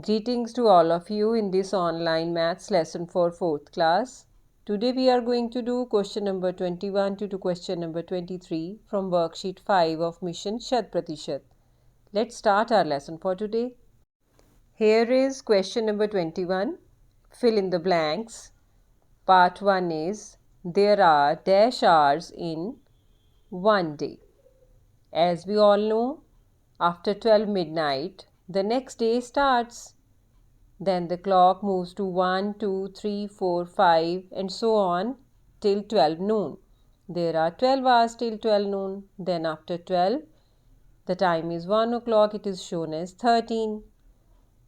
Greetings to all of you in this online maths lesson for 4th class. Today we are going to do question number 21 to question number 23 from worksheet 5 of mission Shat Pratishat. Let's start our lesson for today. Here is question number 21. Fill in the blanks. Part 1 is there are dash hours in one day. As we all know, after 12 midnight, the next day starts. Then the clock moves to 1, 2, 3, 4, 5 and so on till 12 noon. There are 12 hours till 12 noon. Then after 12, the time is 1 o'clock, it is shown as 13.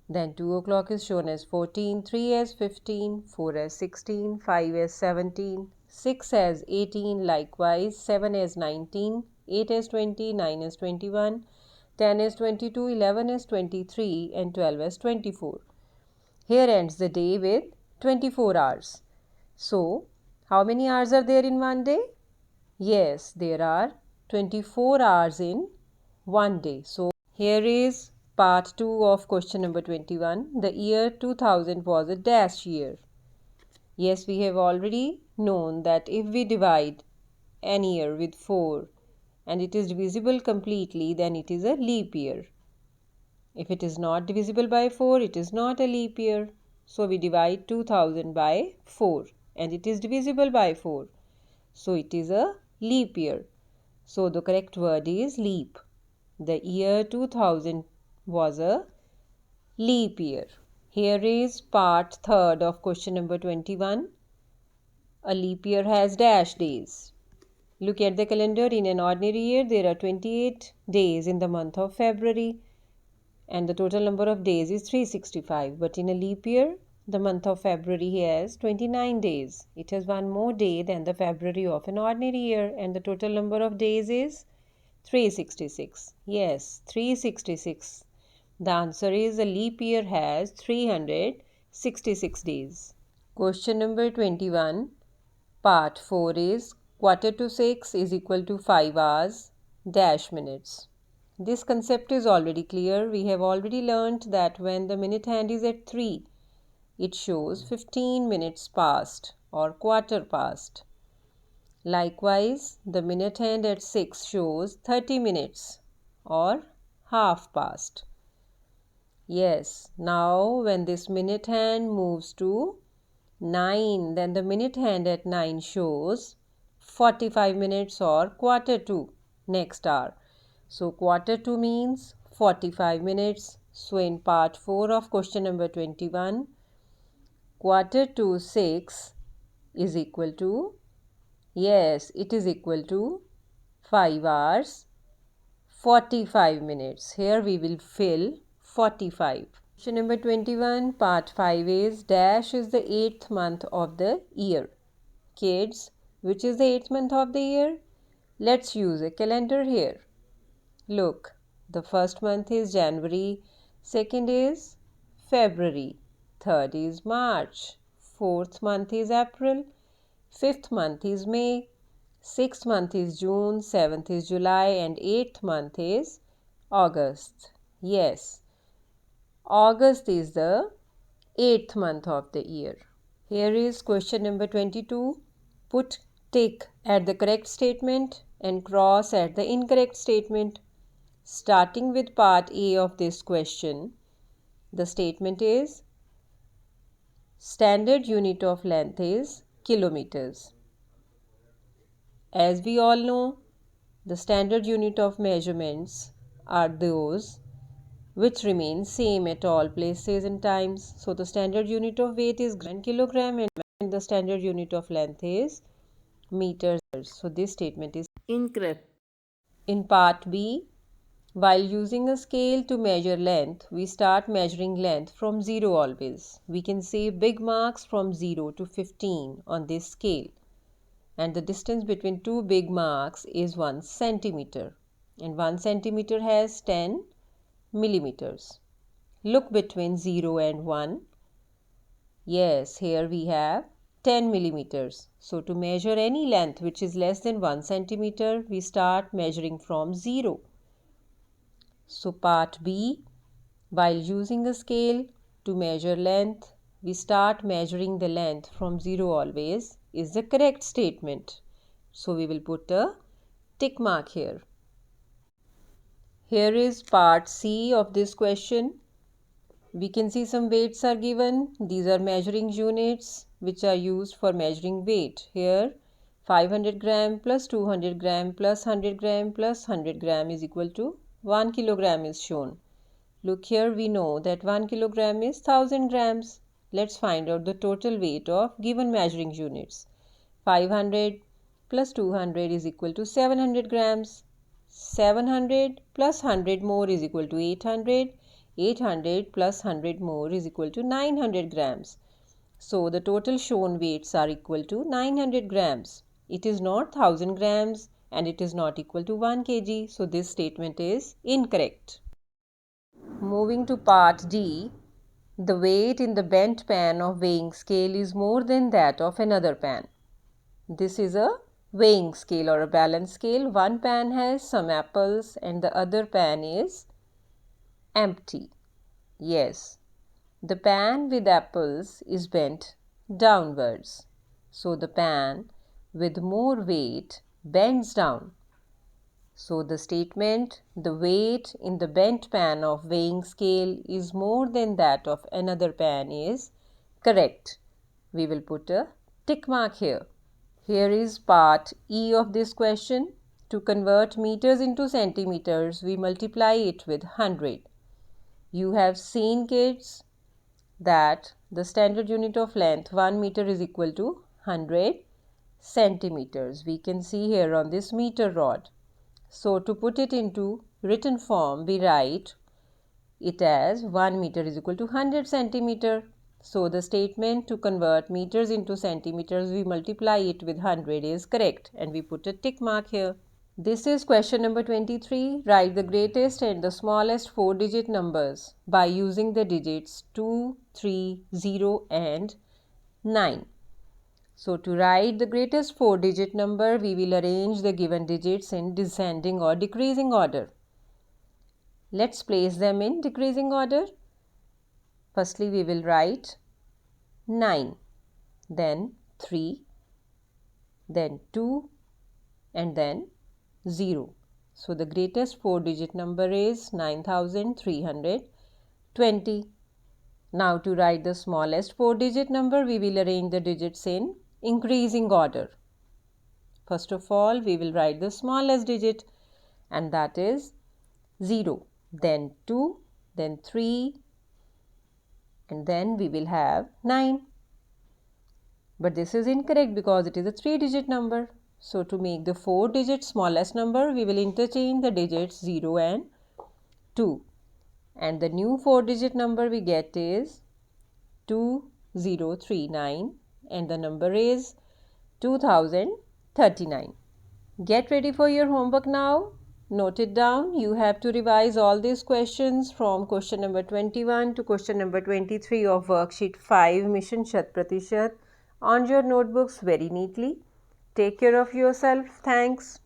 Then 2 o'clock is shown as 14, 3 as 15, 4 as 16, 5 as 17, 6 as 18, likewise 7 as 19, 8 as 20, 9 as 21, 10 as 22, 11 as 23 and 12 as 24. Here ends the day with 24 hours. So, how many hours are there in one day? Yes, there are 24 hours in one day. So, here is part 2 of question number 21. The year 2000 was a dash year. Yes, we have already known that if we divide an year with 4 and it is divisible completely, then it is a leap year. If it is not divisible by 4, it is not a leap year. So we divide 2000 by 4 and it is divisible by 4. So it is a leap year. So the correct word is leap. The year 2000 was a leap year. Here is part 3rd of question number 21. A leap year has dash days. Look at the calendar. In an ordinary year, there are 28 days in the month of February. And the total number of days is 365. But in a leap year, the month of February has 29 days. It has one more day than the February of an ordinary year, and the total number of days is 366. Yes, 366. The answer is a leap year has 366 days. Question number 21, part 4 is quarter to 6 is equal to 5 hours dash minutes. This concept is already clear. We have already learnt that when the minute hand is at 3, it shows 15 minutes past or quarter past. Likewise, the minute hand at 6 shows 30 minutes or half past. Yes, now when this minute hand moves to 9, then the minute hand at 9 shows 45 minutes or quarter to next hour. So quarter to means 45 minutes. So in part 4 of question number 21, quarter to 6 is equal to, yes, it is equal to 5 hours 45 minutes. Here we will fill 45. Question number 21, part 5 is dash is the 8th month of the year. Kids, which is the 8th month of the year? Let's use a calendar here. Look, the first month is January, second is February, third is March, fourth month is April, fifth month is May, sixth month is June, seventh is July, and eighth month is August. Yes, August is the 8th month of the year. Here is question number 22. Put tick at the correct statement and cross at the incorrect statement. Starting with part A of this question, the statement is standard unit of length is kilometers. As we all know, the standard unit of measurements are those which remain same at all places and times. So the standard unit of weight is kilogram and the standard unit of length is meters. So this statement is incorrect. In part B, while using a scale to measure length, we start measuring length from 0 always. We can say big marks from 0 to 15 on this scale. And the distance between two big marks is 1 centimeter. And 1 centimeter has 10 millimeters. Look between 0 and 1. Yes, here we have 10 millimeters. So to measure any length which is less than 1 centimeter, we start measuring from 0. So part B, while using a scale to measure length, we start measuring the length from 0 always is the correct statement. So we will put a tick mark here. Here is part C of this question. We can see some weights are given. These are measuring units which are used for measuring weight. Here 500 gram plus 200 gram plus 100 gram plus 100 gram is equal to 1 kilogram is shown. Look here, we know that 1 kilogram is 1000 grams. Let's find out the total weight of given measuring units. 500 plus 200 is equal to 700 grams. 700 plus 100 more is equal to 800. 800 plus 100 more is equal to 900 grams. So the total shown weights are equal to 900 grams. It is not 1000 grams and it is not equal to 1 kg. So this statement is incorrect. Moving to part D, the weight in the bent pan of weighing scale is more than that of another pan. This is a weighing scale or a balance scale. One pan has some apples and the other pan is empty. Yes, the pan with apples is bent downwards. So the pan with more weight bends down. So the statement, the weight in the bent pan of weighing scale is more than that of another pan is correct. We will put a tick mark here. Here is part E of this question. To convert meters into centimeters, we multiply it with 100. You have seen, kids, that the standard unit of length 1 meter is equal to 100 centimeters. We can see here on this meter rod. So to put it into written form, we write it as 1 meter is equal to 100 centimeter. So the statement to convert meters into centimeters, we multiply it with 100 is correct and we put a tick mark here. This is question number 23. Write the greatest and the smallest 4-digit numbers by using the digits 2, 3, 0 and 9. So to write the greatest 4-digit number, we will arrange the given digits in descending or decreasing order. Let's place them in decreasing order. Firstly, we will write 9, then 3, then 2 and then 0. So the greatest 4-digit number is 9320. Now to write the smallest 4-digit number, we will arrange the digits in increasing order. First of all, we will write the smallest digit and that is 0, then 2, then 3 and then we will have 9. But this is incorrect because it is a 3-digit number. So to make the 4-digit smallest number, we will interchange the digits 0 and 2. And the new 4-digit number we get is 2039 and the number is 2039. Get ready for your homework now. Note it down. You have to revise all these questions from question number 21 to question number 23 of worksheet 5 Mission Shat Pratishat on your notebooks very neatly. Take care of yourself. Thanks.